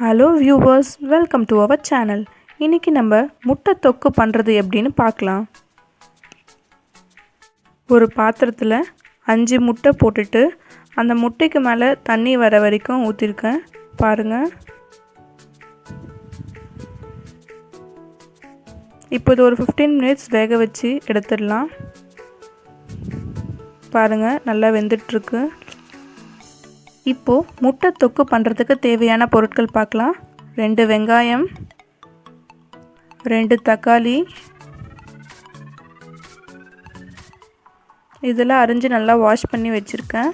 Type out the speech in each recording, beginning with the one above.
Hello viewers, welcome to our channel. இன்றைக்கி நம்ம முட்டை தொக்கு பண்ணுறது எப்படின்னு பார்க்கலாம். ஒரு பாத்திரத்தில் 5 முட்டை போட்டுட்டு அந்த முட்டைக்கு மேலே தண்ணி வர வரைக்கும் ஊற்றிருக்கேன். பாருங்கள். இப்போ இது ஒரு 15 மினிட்ஸ் வேக வச்சு எடுத்துடலாம். பாருங்கள், நல்லா வெந்துட்டுருக்கு. இப்போது முட்டை தொக்கு பண்ணுறதுக்கு தேவையான பொருட்கள் பார்க்கலாம். 2 வெங்காயம், 2 தக்காளி, இதெல்லாம் அரிஞ்சு நல்லா வாஷ் பண்ணி வச்சுருக்கேன்.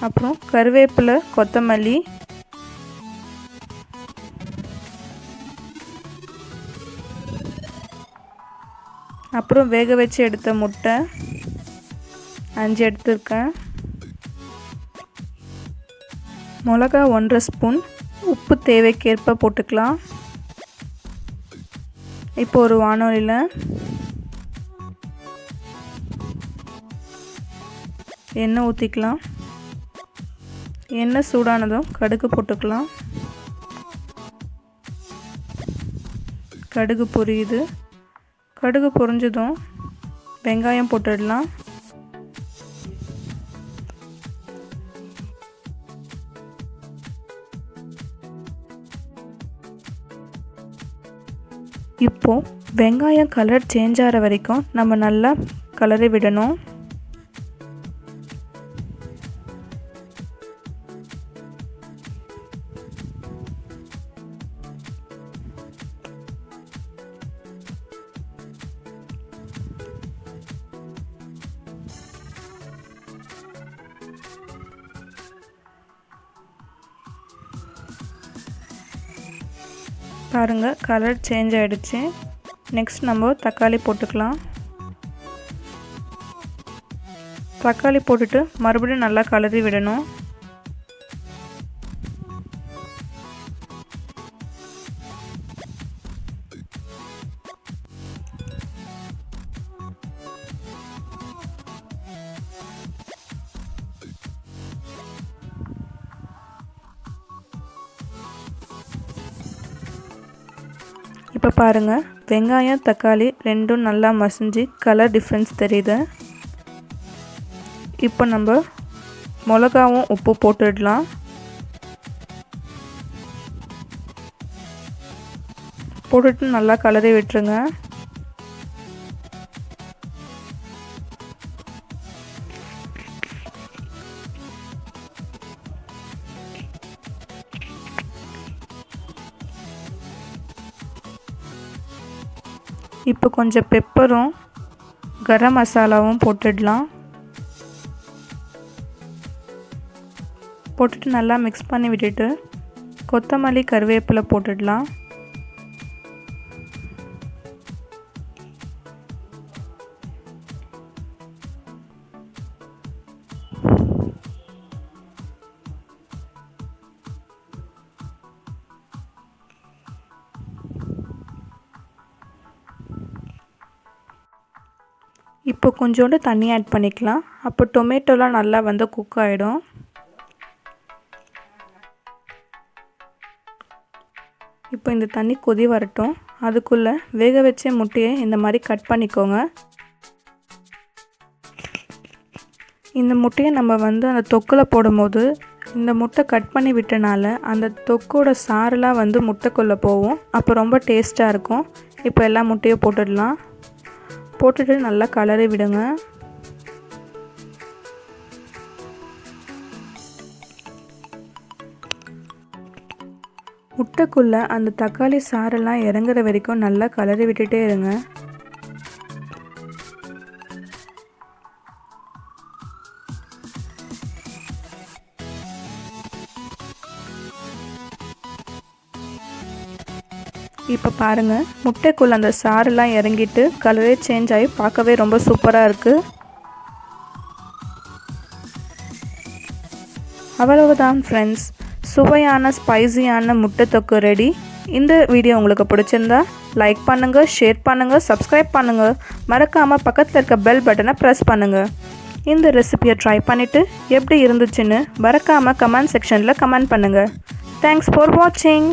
அப்புறம் கருவேப்பிலை, கொத்தமல்லி, அப்புறம் வேக வச்சு எடுத்த முட்டை 5 எடுத்துருக்கேன். மிளகா 1.5 ஸ்பூன், உப்பு தேவைக்கேற்ப போட்டுக்கலாம். இப்போ ஒரு வானொலியில் எண்ணெய் ஊற்றிக்கலாம். எண்ணெய் சூடானதும் கடுகு போட்டுக்கலாம். கடுகு பொரியுது. கடுகு பொரிஞ்சதும் வெங்காயம் போட்டுடலாம். இப்போது வெங்காயம் கலர் சேஞ்ச் ஆகிற வரைக்கும் நம்ம நல்லா கலரி விடணும். பாருங்கள், கலர் சேஞ்ச் ஆகிடுச்சு. நெக்ஸ்ட் நம்ம தக்காளி போட்டுக்கலாம். தக்காளி போட்டுட்டு மறுபடியும் நல்லா கலரி விடணும். இப்போ பாருங்கள், வெங்காயம் தக்காளி ரெண்டும் நல்லா மசிஞ்சு கலர் டிஃப்ரென்ஸ் தெரியுது. இப்போ நம்ம மிளகாவும் உப்பு போட்டுடலாம். போட்டுட்டு நல்லா கலரி விட்டுருங்க. இப்போ கொஞ்சம் பெப்பரும் கரம் மசாலாவும் போட்டுடலாம். போட்டுட்டு நல்லா மிக்ஸ் பண்ணி விட்டுட்டு கொத்தமல்லி கருவேப்பிலை போட்டுடலாம். இப்போ கொஞ்சோண்டு தண்ணி ஆட் பண்ணிக்கலாம். அப்போ டொமேட்டோலாம் நல்லா வந்து குக் ஆகிடும். இப்போ இந்த தண்ணி கொதி வரட்டும். அதுக்குள்ளே வேக வச்ச முட்டையை இந்த மாதிரி கட் பண்ணிக்கோங்க. இந்த முட்டையை நம்ம வந்து அந்த தொக்கில் போடும்போது இந்த முட்டை கட் பண்ணி விட்டனால அந்த தொக்கோட சாரெலாம் வந்து முட்டைக்குள்ளே போகும். அப்போ ரொம்ப டேஸ்ட்டாக இருக்கும். இப்போ எல்லா முட்டையும் போட்டுடலாம். போட்டுட்டு நல்லா கலரி விடுங்க. முட்டைக்குள்ளே அந்த தக்காளி சாரெல்லாம் இறங்குற வரைக்கும் நல்லா கலரி விட்டுட்டே இருங்க. இப்போ பாருங்கள், முட்டைக்குள்ளே அந்த சாரெல்லாம் இறங்கிட்டு கலரே சேஞ்ச் ஆகி பார்க்கவே ரொம்ப சூப்பராக இருக்குது. அவ்வளவுதான் ஃப்ரெண்ட்ஸ், சுவையான ஸ்பைசியான முட்டை தொக்கு ரெடி. இந்த வீடியோ உங்களுக்கு பிடிச்சிருந்தா லைக் பண்ணுங்கள், ஷேர் பண்ணுங்கள், சப்ஸ்கிரைப் பண்ணுங்கள். மறக்காமல் பக்கத்தில் இருக்க பெல் பட்டனை ப்ரெஸ் பண்ணுங்கள். இந்த ரெசிபியை ட்ரை பண்ணிவிட்டு எப்படி இருந்துச்சுன்னு மறக்காமல் கமெண்ட் செக்ஷனில் கமெண்ட் பண்ணுங்கள். தேங்க்ஸ் ஃபார் வாட்சிங்.